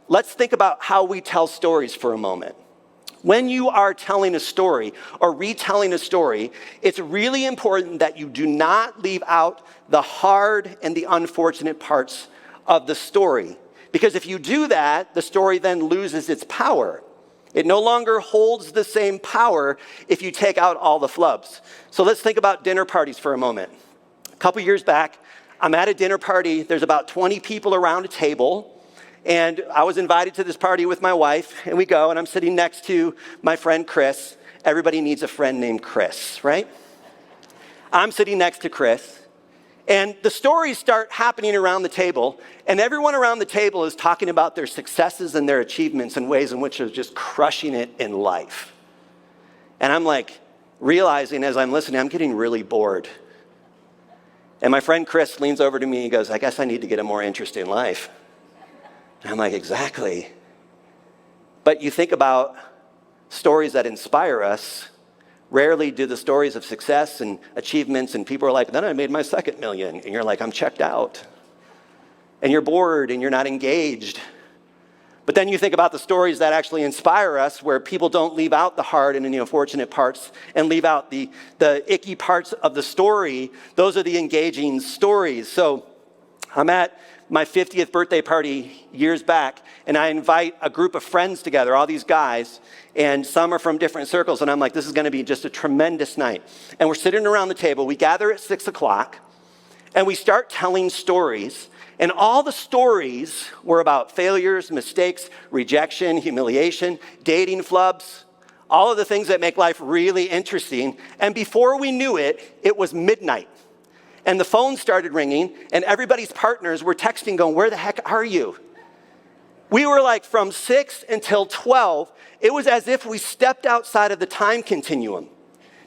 let's think about how we tell stories for a moment. When you are telling a story or retelling a story, it's really important that you do not leave out the hard and the unfortunate parts of the story. Because if you do that, the story then loses its power. It no longer holds the same power if you take out all the flubs. So let's think about dinner parties for a moment. A couple years back, I'm at a dinner party. There's about 20 people around a table. And I was invited to this party with my wife, and we go, and I'm sitting next to my friend Chris. Everybody needs a friend named Chris, right? I'm sitting next to Chris, and the stories start happening around the table, and everyone around the table is talking about their successes and their achievements and ways in which they're just crushing it in life. And I'm like, realizing as I'm listening, I'm getting really bored. And my friend Chris leans over to me and goes, I guess I need to get a more interesting life. And I'm like, exactly. But you think about stories that inspire us. Rarely do the stories of success and achievements, and people are like, then I made my second million. And you're like, I'm checked out. And you're bored and you're not engaged. But then you think about the stories that actually inspire us, where people don't leave out the hard and the unfortunate parts and leave out the icky parts of the story. Those are the engaging stories. So I'm at my 50th birthday party years back, and I invite a group of friends together, all these guys, and some are from different circles, and I'm like, this is gonna be just a tremendous night. And we're sitting around the table, we gather at 6 o'clock, and we start telling stories, and all the stories were about failures, mistakes, rejection, humiliation, dating flubs, all of the things that make life really interesting. And before we knew it, it was midnight. And the phone started ringing, and everybody's partners were texting, going, where the heck are you? We were like, from 6 until 12, it was as if we stepped outside of the time continuum,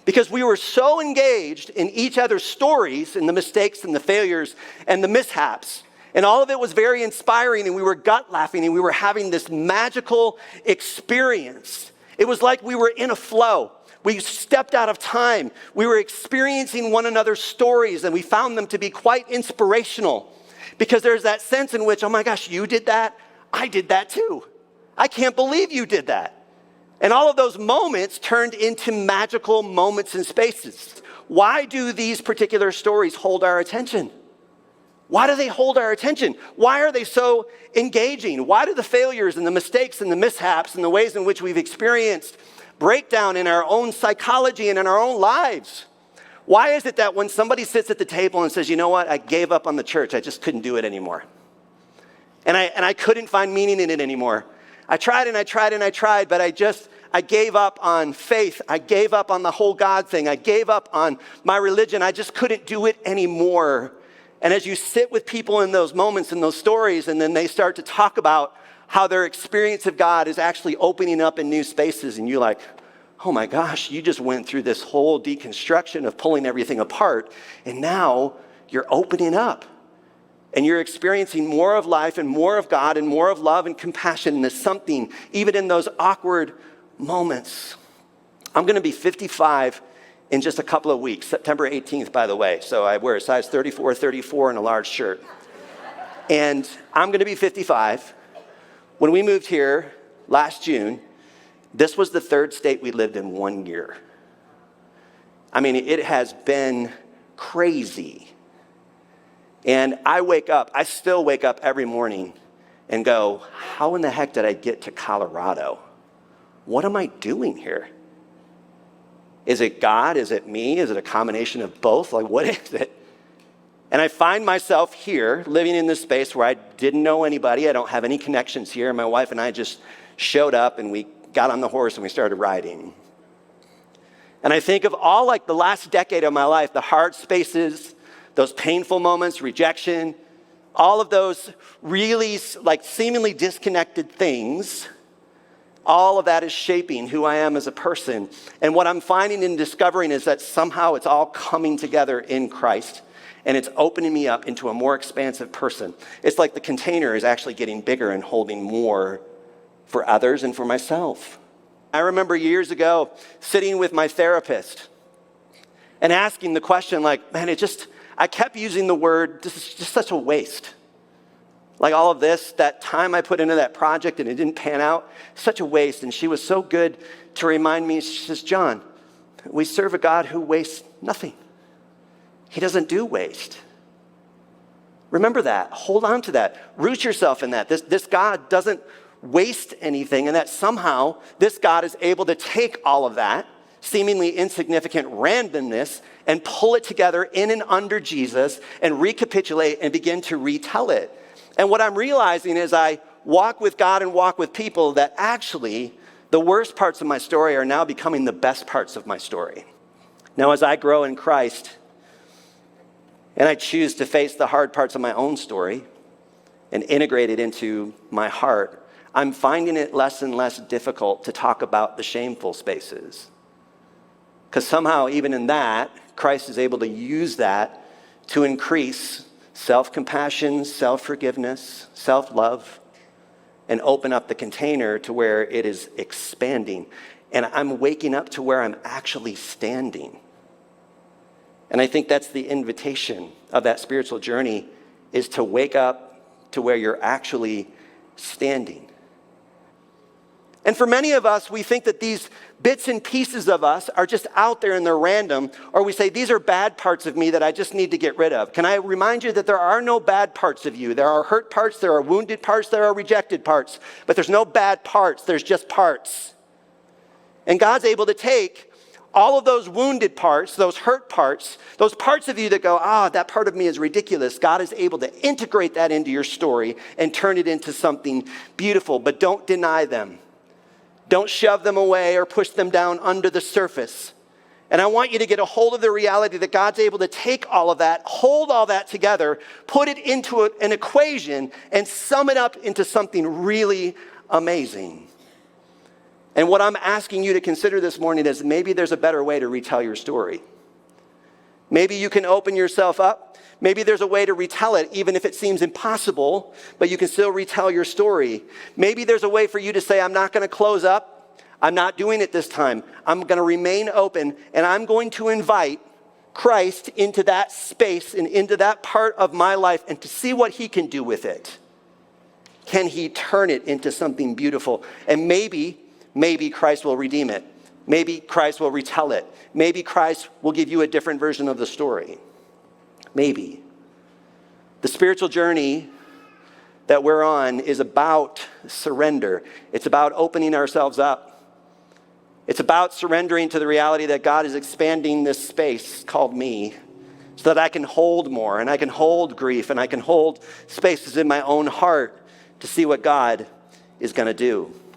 because we were so engaged in each other's stories and the mistakes and the failures and the mishaps. And all of it was very inspiring, and we were gut laughing, and we were having this magical experience. It was like we were in a flow. We stepped out of time. We were experiencing one another's stories, and we found them to be quite inspirational, because there's that sense in which, oh my gosh, you did that? I did that too. I can't believe you did that. And all of those moments turned into magical moments and spaces. Why do these particular stories hold our attention? Why do they hold our attention? Why are they so engaging? Why do the failures and the mistakes and the mishaps and the ways in which we've experienced breakdown in our own psychology and in our own lives? Why is it that when somebody sits at the table and says, you know what, I gave up on the church, I just couldn't do it anymore. And I couldn't find meaning in it anymore. I tried and I tried and I tried, but I gave up on faith. I gave up on the whole God thing. I gave up on my religion. I just couldn't do it anymore. And as you sit with people in those moments and those stories, and then they start to talk about how their experience of God is actually opening up in new spaces, and you're like, oh my gosh, you just went through this whole deconstruction of pulling everything apart, and now you're opening up. And you're experiencing more of life and more of God and more of love and compassion. And there's something, even in those awkward moments. I'm going to be 55 in just a couple of weeks, September 18th, by the way. So I wear a size 34, 34 and a large shirt. And I'm going to be 55. When we moved here last June, this was the third state we lived in 1 year. I mean, it has been crazy. And I still wake up every morning and go, how in the heck did I get to Colorado? What am I doing here? Is it God? Is it me? Is it a combination of both? Like, what is it? And I find myself here living in this space where I didn't know anybody. I don't have any connections here. And my wife and I just showed up, and we got on the horse and we started riding. And I think of all like the last decade of my life, the hard spaces, those painful moments, rejection, all of those really like seemingly disconnected things, all of that is shaping who I am as a person. And what I'm finding and discovering is that somehow it's all coming together in Christ, and it's opening me up into a more expansive person. It's like the container is actually getting bigger and holding more for others and for myself. I remember years ago sitting with my therapist and asking the question like, man, I kept using the word, this is just such a waste. Like all of this, that time I put into that project and it didn't pan out, such a waste. And she was so good to remind me, she says, John, we serve a God who wastes nothing. He doesn't do waste. Remember that. Hold on to that. Root yourself in that. This God doesn't waste anything, and that somehow this God is able to take all of that seemingly insignificant randomness and pull it together in and under Jesus and recapitulate and begin to retell it. And what I'm realizing as I walk with God and walk with people, that actually the worst parts of my story are now becoming the best parts of my story. Now, as I grow in Christ and I choose to face the hard parts of my own story and integrate it into my heart, I'm finding it less and less difficult to talk about the shameful spaces. Because somehow, even in that, Christ is able to use that to increase self-compassion, self-forgiveness, self-love, and open up the container to where it is expanding. And I'm waking up to where I'm actually standing. And I think that's the invitation of that spiritual journey, is to wake up to where you're actually standing. And for many of us, we think that these bits and pieces of us are just out there and they're random, or we say, these are bad parts of me that I just need to get rid of. Can I remind you that there are no bad parts of you? There are hurt parts, there are wounded parts, there are rejected parts, but there's no bad parts, there's just parts. And God's able to take all of those wounded parts, those hurt parts, those parts of you that go, that part of me is ridiculous. God is able to integrate that into your story and turn it into something beautiful, but don't deny them. Don't shove them away or push them down under the surface. And I want you to get a hold of the reality that God's able to take all of that, hold all that together, put it into an equation, and sum it up into something really amazing. And what I'm asking you to consider this morning is maybe there's a better way to retell your story. Maybe you can open yourself up. Maybe there's a way to retell it, even if it seems impossible, but you can still retell your story. Maybe there's a way for you to say, I'm not going to close up. I'm not doing it this time. I'm going to remain open, and I'm going to invite Christ into that space and into that part of my life and to see what he can do with it. Can he turn it into something beautiful? And maybe Christ will redeem it. Maybe Christ will retell it. Maybe Christ will give you a different version of the story. Maybe. The spiritual journey that we're on is about surrender. It's about opening ourselves up. It's about surrendering to the reality that God is expanding this space called me so that I can hold more and I can hold grief and I can hold spaces in my own heart to see what God is going to do.